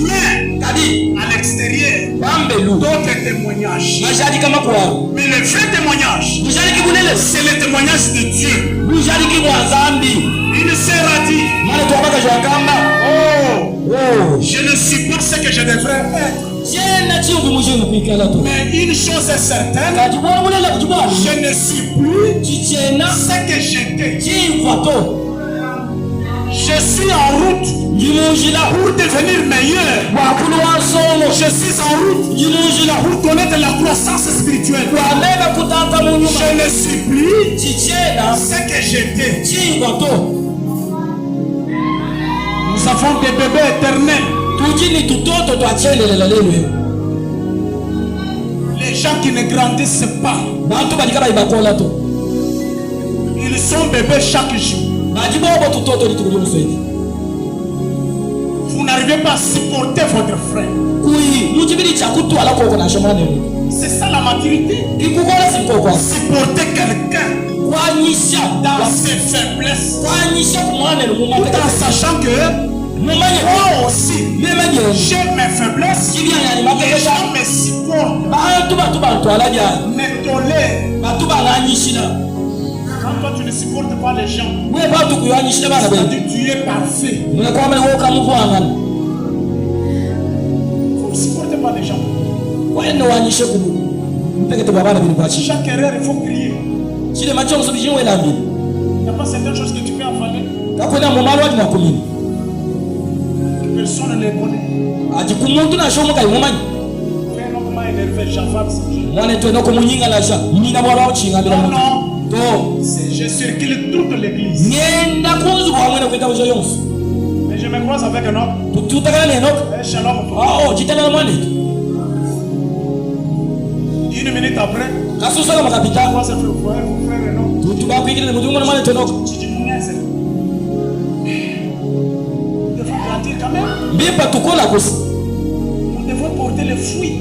Mais à l'extérieur, d'autres témoignages. Mais le vrai témoignage, c'est le témoignage de Dieu. Il sera dit, oh, je ne suis pas ce que je devrais être. Mais une chose est certaine, je ne suis plus ce que j'étais. Je suis en route pour devenir meilleur. Je suis en route pour connaître la croissance spirituelle. Je ne suis plus ce que j'étais. Nous avons des bébés éternels. Les gens qui ne grandissent pas, ils sont bébés chaque jour. Vous n'arrivez pas à supporter votre frère. C'est ça la maturité. Supporter quelqu'un dans ses faiblesses, tout en sachant que moi aussi j'ai mes faiblesses. Les gens me supportent, me tolèrent. Quand toi tu ne supportes pas les gens, c'est-à-dire tu es parfait. Vous ne supportez pas les gens. Chaque erreur, il faut crier. Il n'y a pas certaines choses que tu peux avaler. Personne ne les connaît. Frère, non, comment énervé, j'avale non, je circule toute l'église. Mais je me croise avec un autre. Shalom. Une minute après, moi c'est le frère et non. Tu dis nous devons grandir quand même. Nous devons porter les fruits.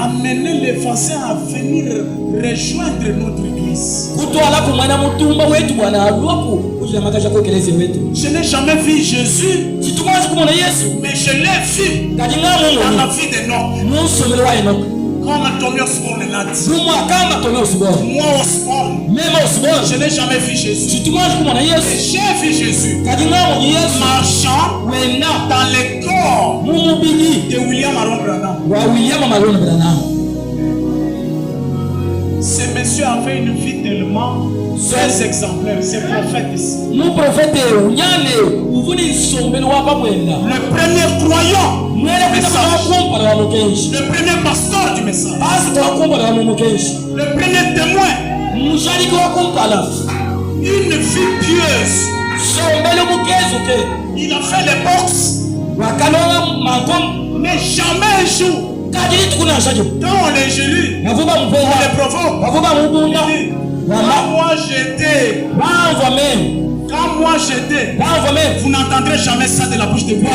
Amener les voisins à venir rejoindre notre église. Je n'ai jamais vu Jésus, mais je l'ai vu dans la vie de Enoch. Comme Tommy Osborne l'a dit. Moi Osborne, je n'ai jamais vu Jésus. J'ai vu Jésus marchant dans le corps de William Aaron Branham. Ce monsieur avait une vie tellement très exemplaire. C'est prophète ici. Le premier croyant du message. Le premier pasteur du message. Le premier témoin. Une vie pieuse. Il a fait les box. Mais jamais un jour, quand on les julie, on les provoque. Quand moi j'étais, vous n'entendrez jamais ça de la bouche de Dieu.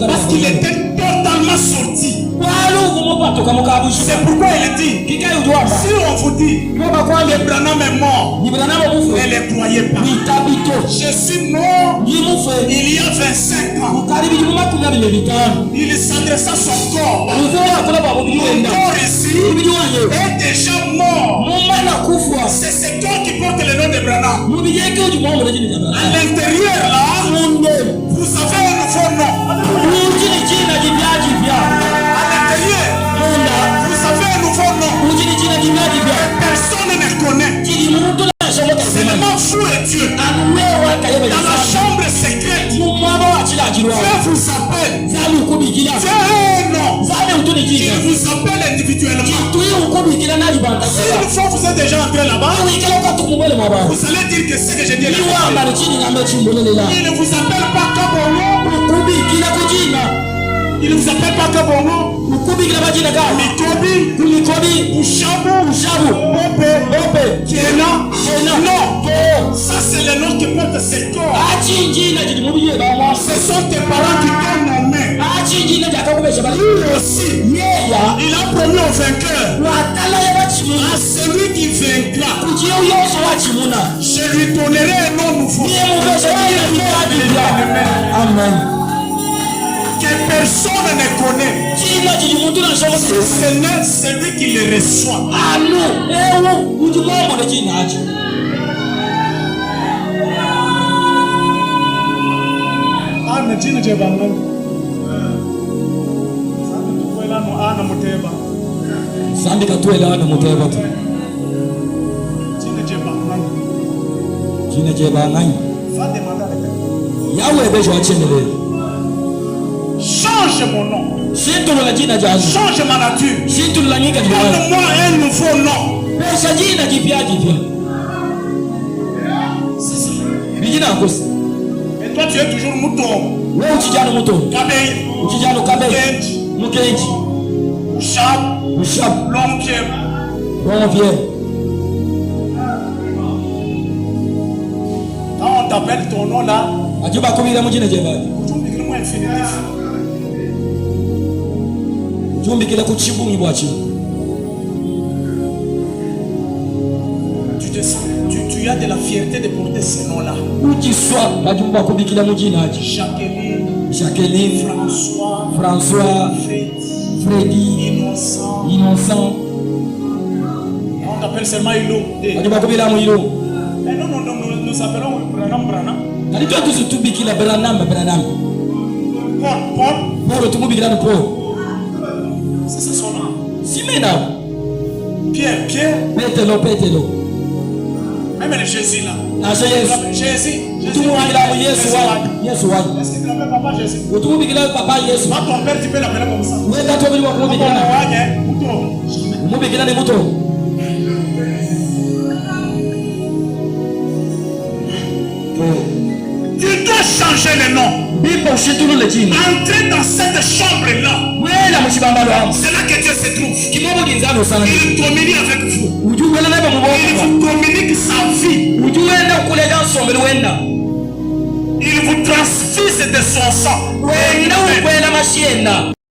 Parce qu'il était totalement sorti. C'est pourquoi il dit, si on vous dit que Branham est mort, ne les croyez pas. Je suis mort il y a 25 ans. Il s'adressa à son corps. Mon corps ici est déjà mort. C'est ce corps qui porte le nom de Branham. À l'intérieur là, vous avez un nouveau nom. À l'intérieur, vous avez un nouveau nom. Personne ne connaît. Seulement vous et Dieu. Dans la chambre secrète, Dieu vous appelle. Dieu a un nom. Il vous appelle individuellement. Si une fois vous êtes déjà entré là-bas, vous allez dire que c'est que j'ai dit là. Il ne vous appelle pas Kabono. Il ne vous appelle pas Kabono. Mikobi, Ushabu, Bope, Kena. Non, ça c'est le nom qui porte ses corps. Ce sont tes parents qui t'ont nommé. Lui aussi, il a promis au vainqueur. À celui qui vaincra, je lui donnerai un nom nouveau. que personne ne connaît. C'est lui qui le reçoit. Change mon nom. Change ma nature. Donne-moi un nouveau nom. C'est ça. Et toi tu es toujours mouton. Kabeyi. Kenji. Ushab. Long-pied. Quand on t'appelle ton nom là, tu as de la fierté de porter ce nom là. Jacqueline, François, Freddy, Innocent. On t'appelle seulement Ilo. Mais non, nous appelons Branham. Paul. C'est ça son nom. Pierre. Pételo. Même le Jésus là. Jésus. Est-ce que tu l'appelles papa Jésus? Pas ton père, tu peux l'appeler comme ça. Tu dois changer le nom. Entrer dans cette chambre-là. C'est là que Dieu se trouve. Il communique avec vous. Il vous communique sa vie. Il vous transfuse de son sang.